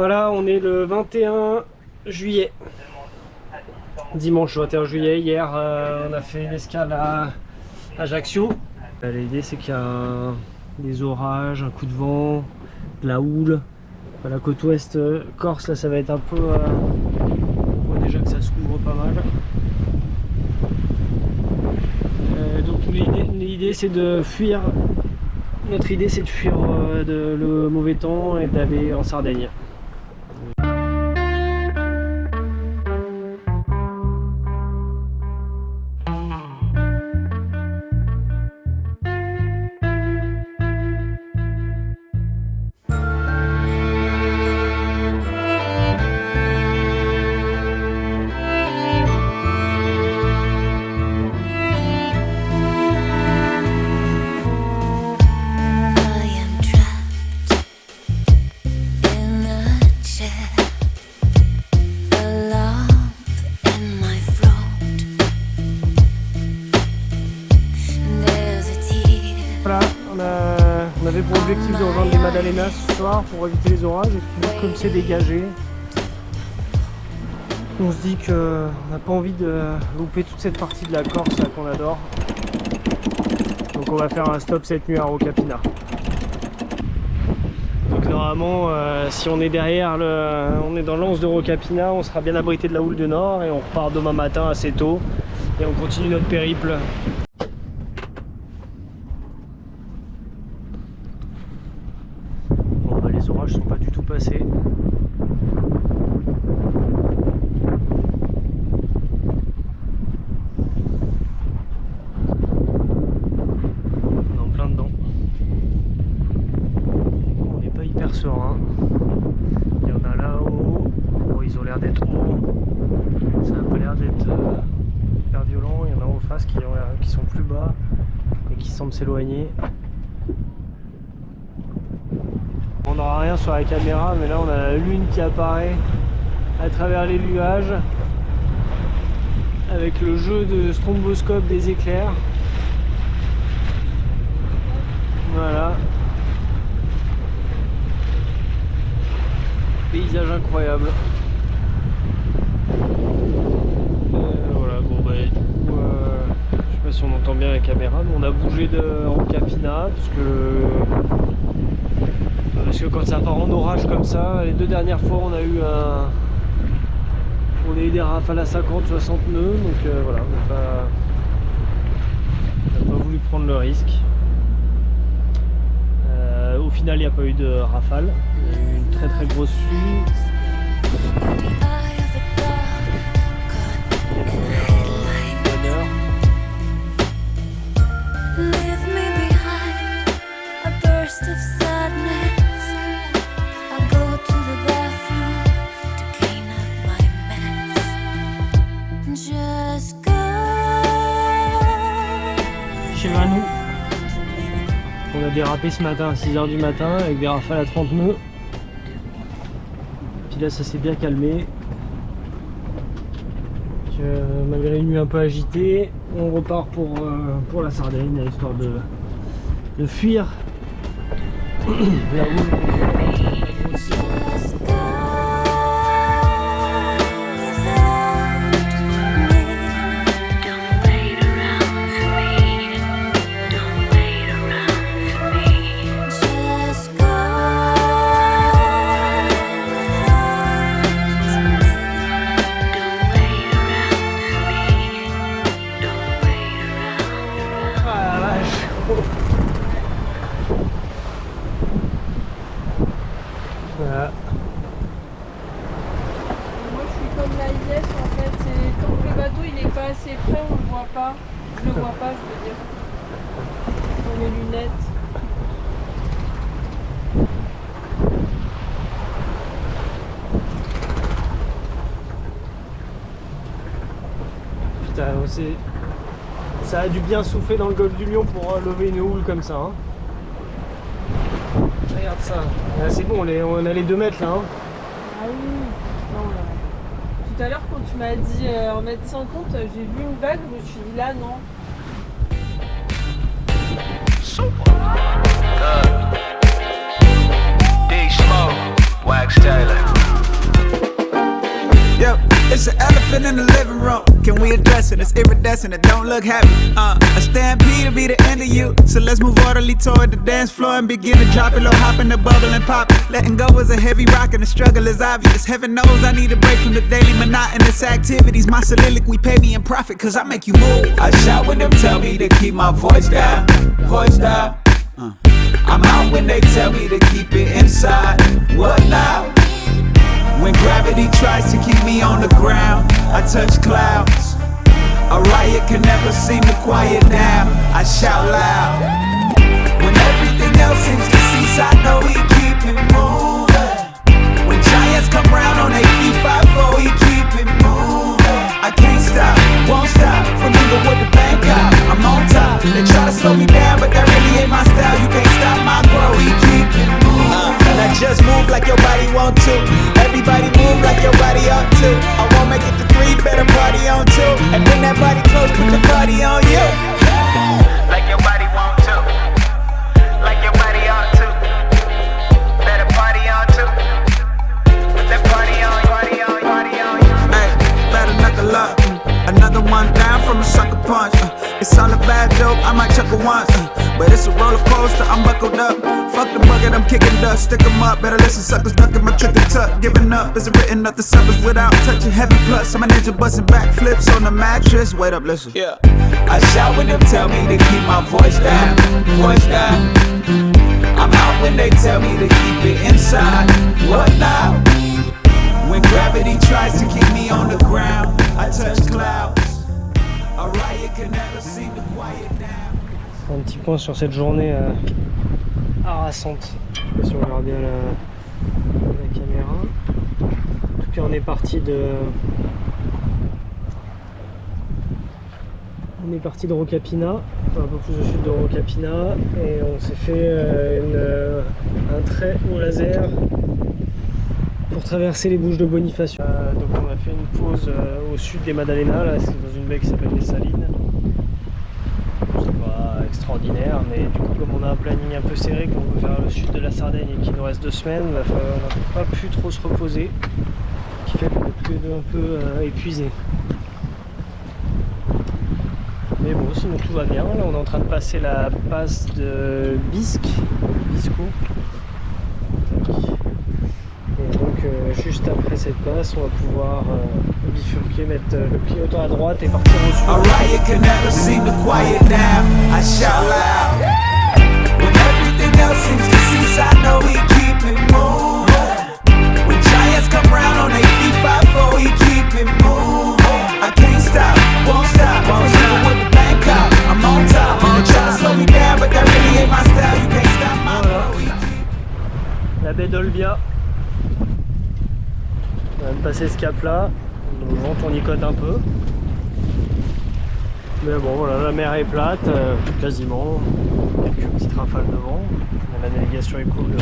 Voilà, on est le 21 juillet. Dimanche 21 juillet. Hier, on a fait une escale à Ajaccio. L'idée, c'est qu'il y a des orages, un coup de vent, de la houle. La côte ouest corse, là, ça va être un peu... on voit déjà que ça se couvre pas mal. Donc l'idée, c'est de fuir. Notre idée, c'est de fuir le mauvais temps et d'aller en Sardaigne. Voilà, on avait pour objectif de rejoindre les Madalenas ce soir pour éviter les orages, et puis comme c'est dégagé, on se dit qu'on n'a pas envie de louper toute cette partie de la Corse qu'on adore. Donc on va faire un stop cette nuit à Rocapina. Donc normalement, si on est derrière, on est dans l'anse de Rocapina, on sera bien abrité de la houle du nord et on repart demain matin assez tôt et on continue notre périple. Les orages sont pas du tout passés. On est en plein dedans. On n'est pas hyper serein. Il y en a là-haut. Bon, ils ont l'air d'être hauts. Ça n'a pas l'air d'être hyper violent. Il y en a en face qui sont plus bas et qui semblent s'éloigner. On n'aura rien sur la caméra, mais là on a la lune qui apparaît à travers les nuages avec le jeu de stromboscope des éclairs. Voilà. Paysage incroyable. Voilà, bon bah du coup, je sais pas si on entend bien la caméra, mais on a bougé de Rocapina parce que quand ça part en orage comme ça, les deux dernières fois on a eu des rafales à 50-60 nœuds, donc voilà, on n'a pas voulu prendre le risque. Au final il n'y a pas eu de rafale, il y a eu une très très grosse pluie. Chez Vanou, on a dérapé ce matin à 6 h du matin avec des rafales à 30 nœuds. Puis là ça s'est bien calmé. Donc, malgré une nuit un peu agitée, on repart pour la Sardaigne, histoire de fuir la houle. Voilà. Moi je suis comme la IS en fait, c'est tant que le bateau il est pas assez près, on le voit pas. Je le vois pas, je veux dire. Dans mes lunettes. Putain, ça a dû bien souffler dans le golfe du Lion pour lever une houle comme ça. Hein. Regarde ça. C'est bon, on a les 2 mètres là. Hein. Ah oui. Non, là. Tout à l'heure quand tu m'as dit 1,50 m, j'ai vu une vague, je me suis dit là non. D Smoke, Wax Taylor. room. Can we address it? It's iridescent, it don't look happy. A stampede to be the end of you. So let's move orderly toward the dance floor and begin to drop it low, hop in the bubble and pop it. Letting go is a heavy rock and the struggle is obvious. Heaven knows I need a break from the daily monotonous activities. My soliloquy pay me in profit cause I make you move. I shout when them tell me to keep my voice down, voice down. I'm out when they tell me to keep it inside. What now? When gravity tries to keep me on the ground, I touch clouds. A riot can never seem to quiet down. I shout loud. When everything else seems to cease, I know he keep it moving. When giants come round on their feet, 5-4, he keep it moving. I can't stop, won't stop, from Inglewood to Bangkok, I'm on top. They try to slow me down, but that really ain't my style. You can't stop my grow, he keep it moving. Now just move like your body want to. Everybody move like your body ought to. I won't make it to 3, better party on 2. And bring that body close, put the party on you. Like your body want to. Like your body ought to. Better party on 2. Put that party on, party on, party on. Hey, better knuckle up. Another one down from a sucker punch. It's all a bad joke, I might chuckle once. But it's a roller coaster, I'm buckled up. Fuck the bucket, I'm kicking dust. Stick 'em up, better listen, suckers ducking my trick and tuck. Giving up isn't written up the suckers without touching heavy plus. I'm a ninja busting backflips on the mattress. Wait up, listen. Yeah. I shout when them tell me to keep my voice down, voice down. I'm out when they tell me to keep it inside. What now? When gravity tries to keep me on the ground, I touch clouds. A riot can never seem to quiet down. Un petit point sur cette journée harassante. Je sais pas si on regarde bien la caméra. En tout cas, on est parti de Rocapina, enfin un peu plus au sud de Rocapina, et on s'est fait un trait au laser pour traverser les Bouches de Bonifacio. Donc on a fait une pause au sud des Madalena, là c'est dans une baie qui s'appelle les Salines. C'est pas extraordinaire, mais du coup comme on a un planning un peu serré, qu'on veut faire le sud de la Sardaigne et qu'il nous reste 2 semaines, on n'a pas pu trop se reposer, ce qui fait qu'on est tous les deux un peu épuisés. Mais bon, sinon tout va bien. Là on est en train de passer la passe de Bisco. Et donc juste après cette passe, on va pouvoir bifurquer, mettre le clignotant à droite et partir au sud. A riot can never seem to quiet down. I shout loud. When everything else seems to cease, I know he keep it moving. When giants come round on their feet, 5-4, he keep it moving. I can't stop, won't stop, won't stop. With the Bangkok, I'm on top. They try to slow me down, but that really ain't my style. You can't stop my flow. La baie d'Olbia. On vient de passer ce cap là, donc le vent tournicote un peu. Mais bon voilà, la mer est plate, quasiment. Quelques petites rafales de vent. Mais la navigation est cool.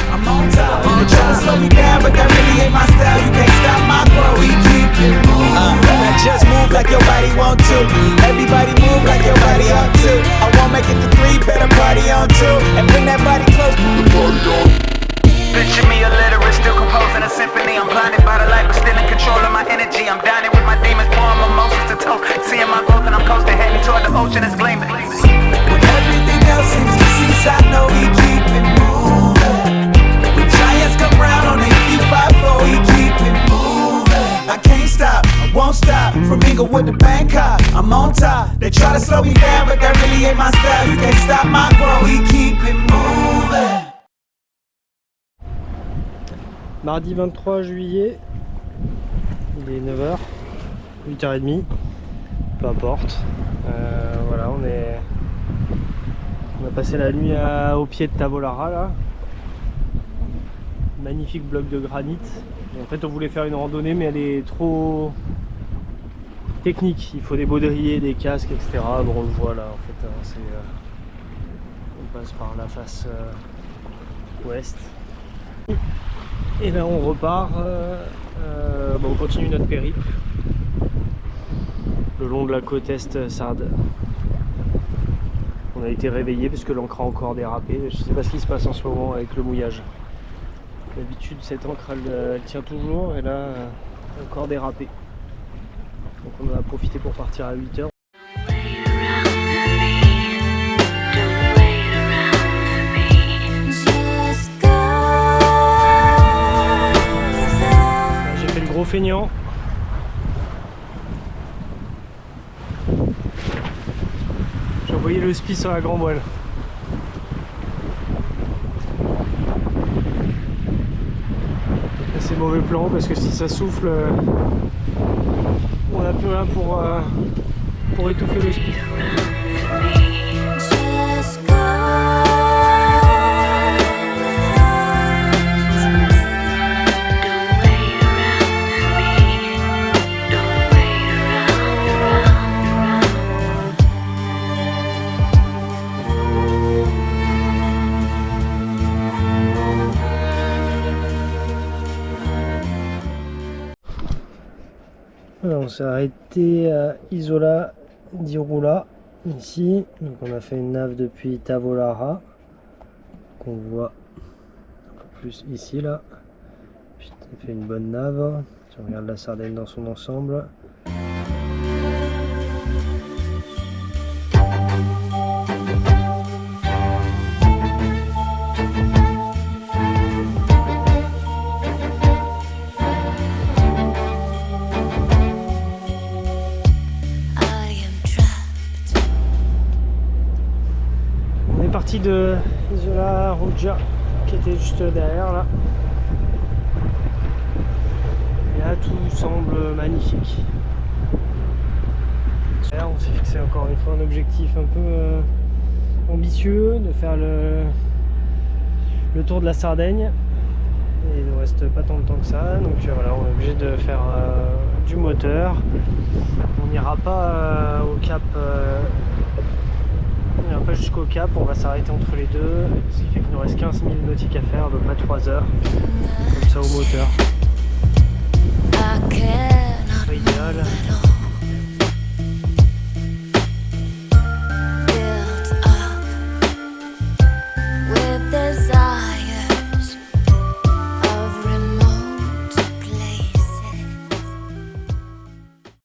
I'm on top. They try to slow me down, but that really ain't my style. You can't stop my flow. We keep it moving. Now just move like your body want to. Everybody move like your body ought to. I won't make it to 3, better party on 2. And bring that body close. Picture me illiterate, still composing a symphony. I'm blinded by the light, but still in control of my energy. I'm dining with my demons, pouring mimosas to toast. Seeing my growth and I'm coasting, heading toward the ocean that's gleaming. When everything else seems to cease, I know he keep it moving. When giants come round on their feet, 5-4, he keep it moving. I can't stop, I won't stop. From Inglewood to Bangkok, I'm on top. They try to slow me down, but that really ain't my style. You can't stop my grow, he keep it moving. Mardi 23 juillet, il est 9h, 8h30, peu importe. Voilà, on a passé la nuit au pied de Tavolara là. Magnifique bloc de granit. Et en fait on voulait faire une randonnée mais elle est trop technique, il faut des baudriers, des casques, etc. Bon on le voit là en fait, on passe par la face ouest. Et là on repart, on continue notre périple le long de la côte est sarde. On a été réveillé parce que l'encre a encore dérapé. Je sais pas ce qui se passe en ce moment avec le mouillage. D'habitude cette encre elle tient toujours et là encore dérapé. Donc on en a profité pour partir à 8 h. J'ai fait le gros feignant. J'ai envoyé le spi sur la grand voile. C'est mauvais plan parce que si ça souffle, on n'a plus rien pour étouffer le spi. Alors, on s'est arrêté à Isola di Rula ici, donc on a fait une nave depuis Tavolara qu'on voit un peu plus ici là. Puis on a fait une bonne nave, si on regarde la Sardaigne dans son ensemble. Partie de Isola Ruggia qui était juste derrière là, et là tout semble magnifique. Là, on s'est fixé encore une fois un objectif un peu ambitieux de faire le tour de la Sardaigne, et il ne reste pas tant de temps que ça, donc voilà, on est obligé de faire du moteur. On n'ira pas au cap, on n'ira pas jusqu'au cap, on va s'arrêter entre les deux, ce qui fait qu'il nous reste 15 000 nautiques à faire, donc pas 3 heures, comme ça au moteur.